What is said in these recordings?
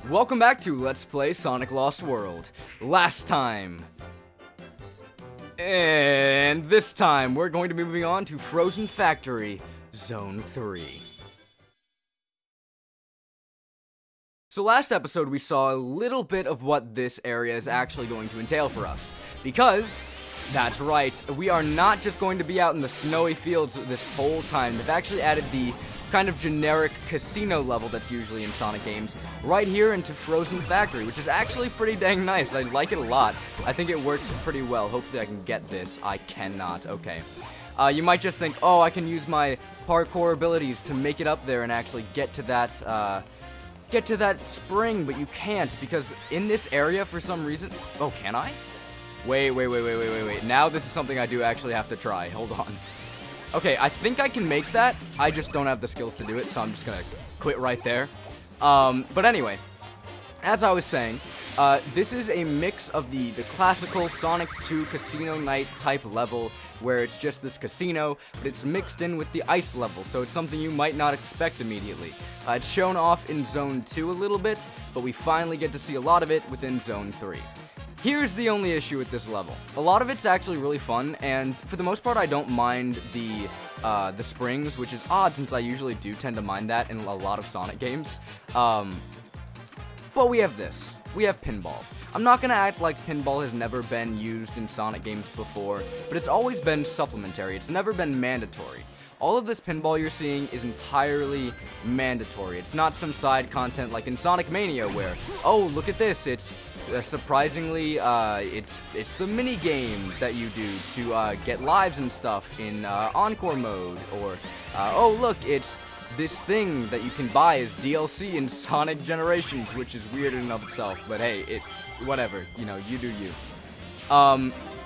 Welcome back to Let's Play Sonic Lost World. Last time. And this time, we're going to be moving on to Frozen Factory, Zone 3. So last episode, we saw a little bit of what this area is actually going to entail for us. Because, that's right, we are not just going to be out in the snowy fields this whole time. They've actually added the kind of generic casino level that's usually in Sonic games right here into Frozen Factory, which is actually pretty dang nice. I like it a lot. I think it works pretty well. Hopefully I can get this. I cannot. Okay. You might just think, oh, I can use my parkour abilities to make it up there and actually get to that spring, but you can't because in this area for some reason... Oh, can I? Wait. Now this is something I do actually have to try. Hold on. Okay, I think I can make that. I just don't have the skills to do it, so I'm just gonna quit right there. But anyway, as I was saying, this is a mix of the classical Sonic 2 Casino Night type level, where it's just this casino, but it's mixed in with the ice level, so it's something you might not expect immediately. It's shown off in Zone 2 a little bit, but we finally get to see a lot of it within Zone 3. Here's the only issue with this level. A lot of it's actually really fun, and for the most part, I don't mind the springs, which is odd since I usually do tend to mind that in a lot of Sonic games. But we have this. We have pinball. I'm not gonna act like pinball has never been used in Sonic games before, but it's always been supplementary. It's never been mandatory. All of this pinball you're seeing is entirely mandatory. It's not some side content like in Sonic Mania where, oh, look at this, it's surprisingly, it's the mini game that you do to get lives and stuff in Encore mode, or oh look, it's this thing that you can buy as DLC in Sonic Generations, which is weird in and of itself. But hey, whatever, you know, you do you.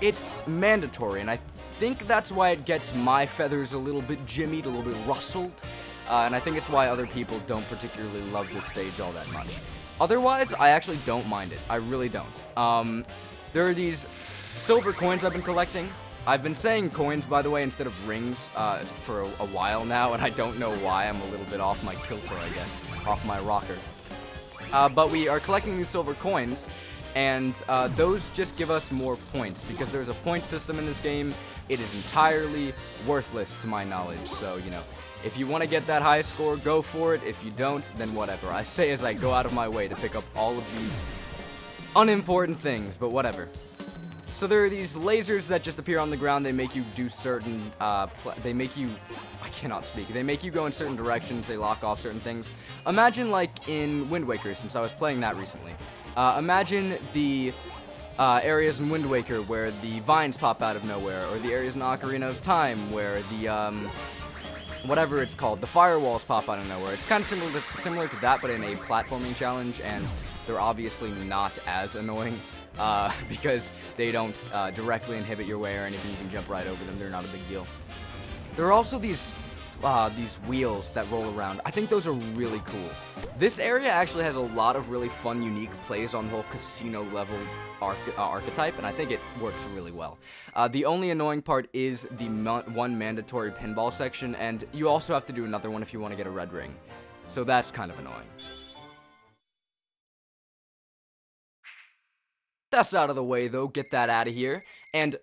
It's mandatory, and I think that's why it gets my feathers a little bit jimmied, a little bit rustled, and I think it's why other people don't particularly love this stage all that much. Otherwise, I actually don't mind it. I really don't. There are these silver coins I've been collecting. I've been saying coins, by the way, instead of rings for a while now, and I don't know why. I'm a little bit off my kilter, I guess, off my rocker. But we are collecting these silver coins, and those just give us more points. Because there's a point system in this game, it is entirely worthless to my knowledge, so, you know. If you want to get that high score, go for it. If you don't, then whatever. I say as I go out of my way to pick up all of these unimportant things, but whatever. So there are these lasers that just appear on the ground. They make you do certain, I cannot speak. They make you go in certain directions. They lock off certain things. Imagine like in Wind Waker, since I was playing that recently. Imagine the areas in Wind Waker where the vines pop out of nowhere, or the areas in Ocarina of Time where the, whatever it's called, the firewalls pop out of nowhere. It's kind of similar to that, but in a platforming challenge, and they're obviously not as annoying, because they don't directly inhibit your way or anything. You can jump right over them. They're not a big deal. There are also these wheels that roll around. I think those are really cool. This area actually has a lot of really fun, unique plays on the whole casino level archetype, and I think it works really well. The only annoying part is the one mandatory pinball section, and you also have to do another one if you want to get a red ring. So that's kind of annoying. That's out of the way, though. Get that out of here. And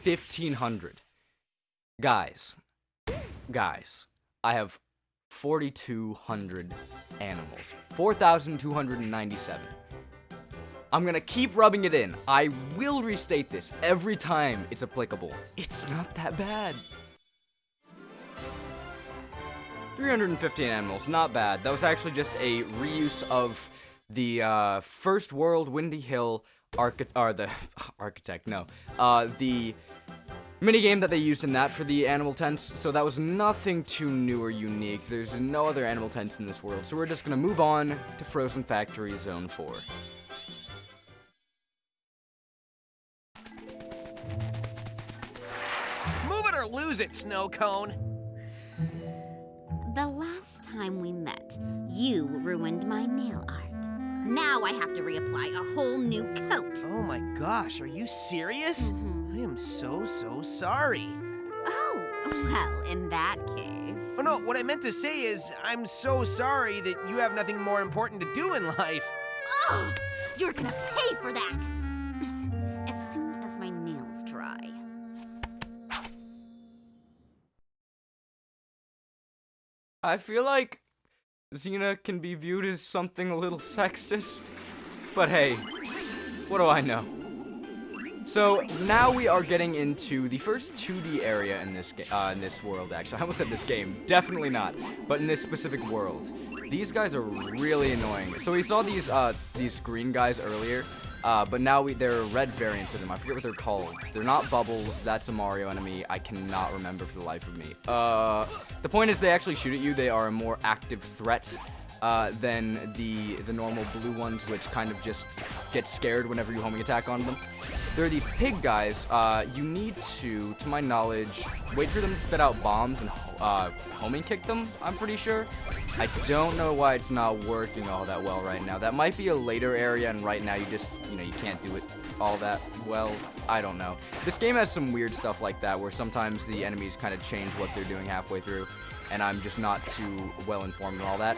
1,500. Guys, I have 4,200 animals. 4,297. I'm gonna keep rubbing it in. I will restate this every time it's applicable. It's not that bad. 315 animals, not bad. That was actually just a reuse of the First World Windy Hill the minigame that they used in that for the animal tents, so that was nothing too new or unique. There's no other animal tents in this world, so we're just gonna move on to Frozen Factory Zone 4. Move it or lose it, Snow Cone! The last time we met, you ruined my nail art. Now I have to reapply a whole new coat. Oh my gosh, are you serious? I am so sorry. Oh, well, in that case... Oh, Oh no, what I meant to say is, I'm so sorry that you have nothing more important to do in life. Ugh! You're gonna pay for that! As soon as my nails dry. I feel like Xena can be viewed as something a little sexist, but hey, what do I know? So now we are getting into the first 2D area in this world. Actually, I almost said this game. Definitely not. But in this specific world, these guys are really annoying. So we saw these green guys earlier, but now they're red variants of them. I forget what they're called. They're not bubbles. That's a Mario enemy. I cannot remember for the life of me. The point is they actually shoot at you. They are a more active threat than the normal blue ones, which kind of just get scared whenever you homing attack on them. There are these pig guys. You need to my knowledge, wait for them to spit out bombs and homing kick them, I'm pretty sure. I don't know why it's not working all that well right now. That might be a later area, and right now you just, you can't do it all that well. I don't know. This game has some weird stuff like that, where sometimes the enemies kind of change what they're doing halfway through, and I'm just not too well informed on all that.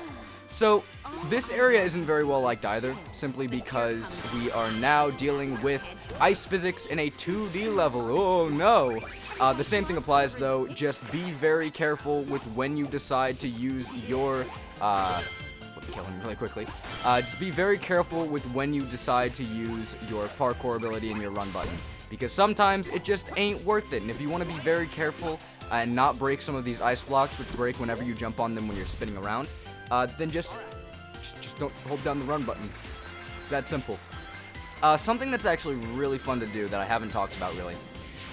So, this area isn't very well liked either, simply because we are now dealing with ice physics in a 2D level. Oh no! The same thing applies though, just be very careful with when you decide to use your, let me kill him really quickly. Just be very careful with when you decide to use your parkour ability and your run button, because sometimes it just ain't worth it, and if you want to be very careful and not break some of these ice blocks, which break whenever you jump on them when you're spinning around, then just don't hold down the run button. It's that simple. Something that's actually really fun to do that I haven't talked about really.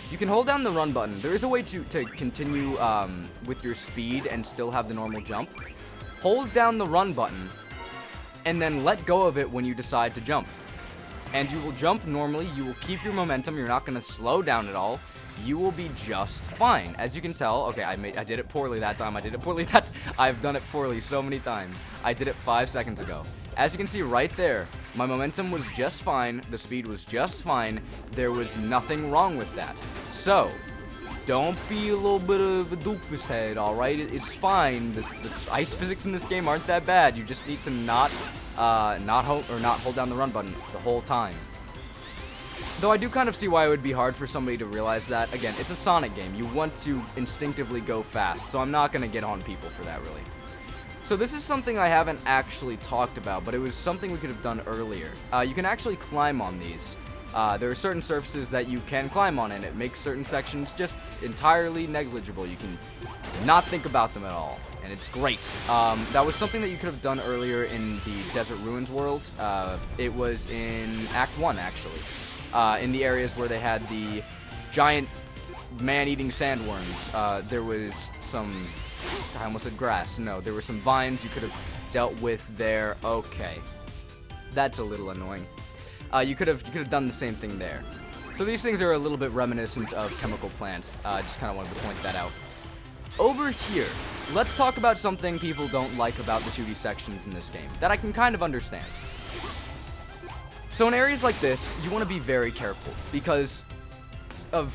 You can hold down the run button. There is a way to continue with your speed and still have the normal jump. Hold down the run button and then let go of it when you decide to jump. And you will jump normally. You will keep your momentum. You're not going to slow down at all. You will be just fine. As you can tell, okay, I did it poorly that time. I've done it poorly so many times. I did it 5 seconds ago. As you can see right there, my momentum was just fine. The speed was just fine. There was nothing wrong with that. So, don't be a little bit of a doofus head, alright? It's fine. The ice physics in this game aren't that bad. You just need to not hold down the run button the whole time. Though I do kind of see why it would be hard for somebody to realize that. Again, it's a Sonic game. You want to instinctively go fast, so I'm not going to get on people for that, really. So this is something I haven't actually talked about, but it was something we could have done earlier. You can actually climb on these. There are certain surfaces that you can climb on, and it makes certain sections just entirely negligible. You can not think about them at all, and it's great. That was something that you could have done earlier in the Desert Ruins world. It was in Act 1, actually. In the areas where they had the giant man-eating sandworms. There was some, I almost said grass. No, there were some vines you could have dealt with there. Okay, that's a little annoying. You could have done the same thing there. So these things are a little bit reminiscent of chemical plants. Just kind of wanted to point that out. Over here, let's talk about something people don't like about the 2D sections in this game that I can kind of understand. So in areas like this, you want to be very careful because of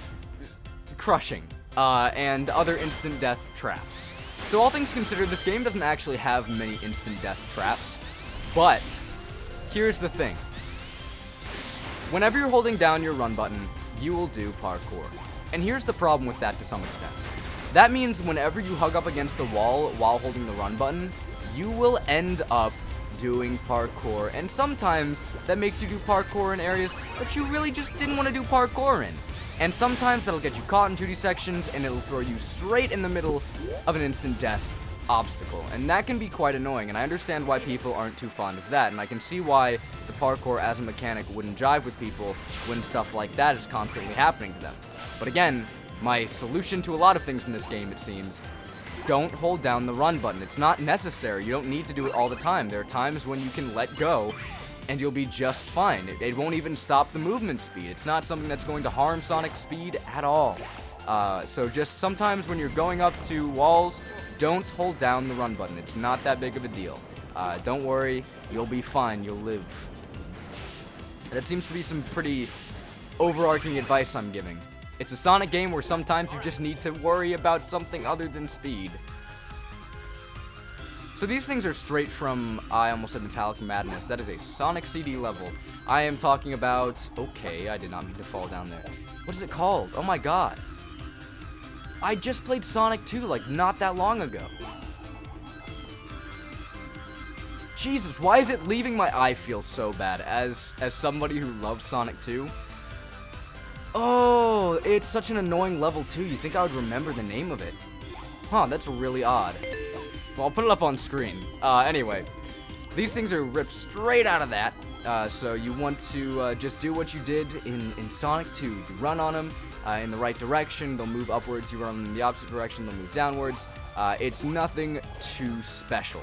crushing and other instant death traps. So all things considered, this game doesn't actually have many instant death traps, but here's the thing. Whenever you're holding down your run button, you will do parkour. And here's the problem with that to some extent. That means whenever you hug up against the wall while holding the run button, you will end up doing parkour, and sometimes that makes you do parkour in areas that you really just didn't want to do parkour in. And sometimes that'll get you caught in 2D sections, and it'll throw you straight in the middle of an instant death obstacle. And that can be quite annoying, and I understand why people aren't too fond of that, and I can see why the parkour as a mechanic wouldn't jive with people when stuff like that is constantly happening to them. But again, my solution to a lot of things in this game, it seems, don't hold down the run button. It's not necessary. You don't need to do it all the time. There are times when you can let go and you'll be just fine. It won't even stop the movement speed. It's not something that's going to harm Sonic's speed at all. So just sometimes when you're going up to walls, don't hold down the run button. It's not that big of a deal. Don't worry, you'll be fine. You'll live. That seems to be some pretty overarching advice I'm giving. It's a Sonic game where sometimes you just need to worry about something other than speed. So these things are straight from, I almost said Metallic Madness. That is a Sonic CD level. I am talking about, okay, I did not mean to fall down there. What is it called? Oh my god. I just played Sonic 2 like not that long ago. Jesus, why is it leaving my eye feel so bad as somebody who loves Sonic 2? Oh, it's such an annoying level too. You think I would remember the name of it? Huh, that's really odd. Well, I'll put it up on screen. Anyway, these things are ripped straight out of that. So you want to just do what you did in Sonic 2. You run on them in the right direction, they'll move upwards. You run them in the opposite direction, they'll move downwards. It's nothing too special.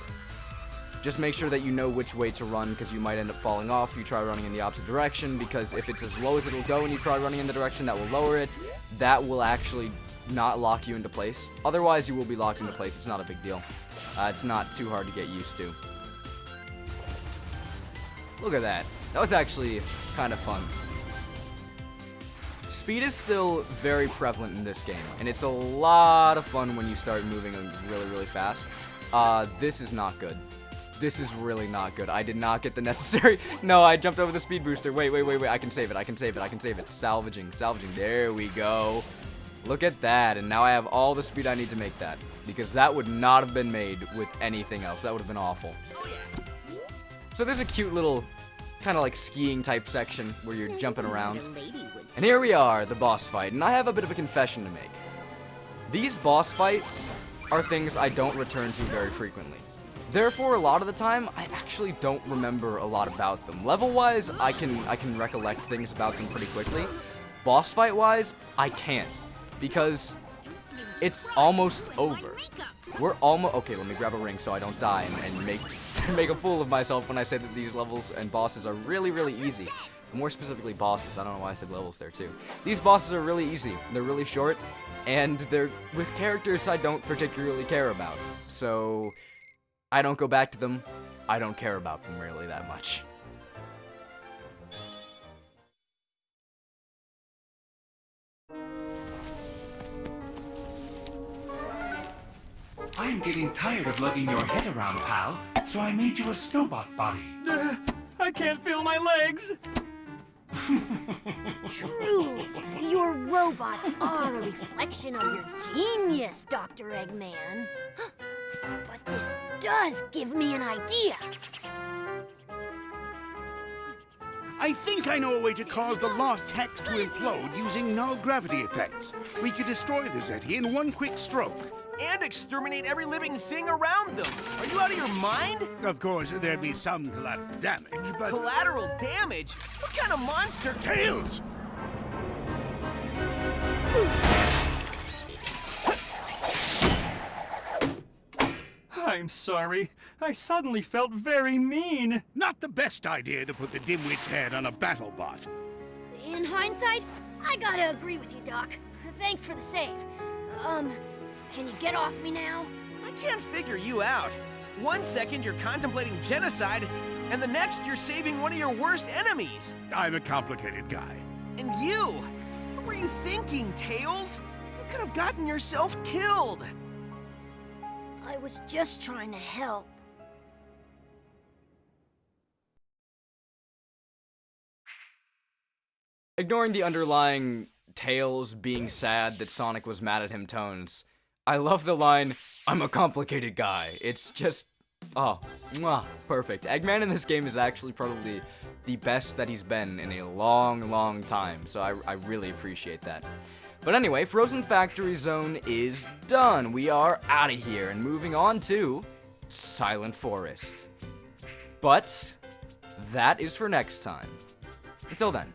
Just make sure that you know which way to run, because you might end up falling off if you try running in the opposite direction, because if it's as low as it'll go and you try running in the direction that will lower it, that will actually not lock you into place. Otherwise, you will be locked into place. It's not a big deal. It's not too hard to get used to. Look at that. That was actually kind of fun. Speed is still very prevalent in this game, and it's a lot of fun when you start moving really, really fast. This is not good. This is really not good. I did not get the necessary... No, I jumped over the speed booster. Wait. I can save it. Salvaging. There we go. Look at that. And now I have all the speed I need to make that. Because that would not have been made with anything else. That would have been awful. So there's a cute little kind of like skiing type section where you're jumping around. And here we are, the boss fight. And I have a bit of a confession to make. These boss fights are things I don't return to very frequently. Therefore, a lot of the time, I actually don't remember a lot about them. Level-wise, I can recollect things about them pretty quickly. Boss fight-wise, I can't. Because it's almost over. We're almost... Okay, let me grab a ring so I don't die and make a fool of myself when I say that these levels and bosses are really, really easy. More specifically, bosses. I don't know why I said levels there, too. These bosses are really easy. They're really short, and they're with characters I don't particularly care about. So... I don't go back to them. I don't care about them really that much. I'm getting tired of lugging your head around, pal, so I made you a snowbot body. I can't feel my legs. True, your robots are a reflection of your genius, Dr. Eggman. But this does give me an idea. I think I know a way to cause the lost hex to implode using null gravity effects. We could destroy the Zeti in one quick stroke. And exterminate every living thing around them. Are you out of your mind? Of course, there'd be some collateral damage, but... Collateral damage? What kind of monster? Tails! I'm sorry. I suddenly felt very mean. Not the best idea to put the dimwit's head on a battle bot. In hindsight, I gotta agree with you, Doc. Thanks for the save. Can you get off me now? I can't figure you out. 1 second you're contemplating genocide, and the next you're saving one of your worst enemies. I'm a complicated guy. And you? What were you thinking, Tails? You could have gotten yourself killed. I was just trying to help. Ignoring the underlying Tails being sad that Sonic was mad at him tones, I love the line, "I'm a complicated guy." It's just, oh, mwah, perfect. Eggman in this game is actually probably the best that he's been in a long, long time, so I really appreciate that. But anyway, Frozen Factory Zone is done. We are out of here and moving on to Silent Forest. But that is for next time. Until then.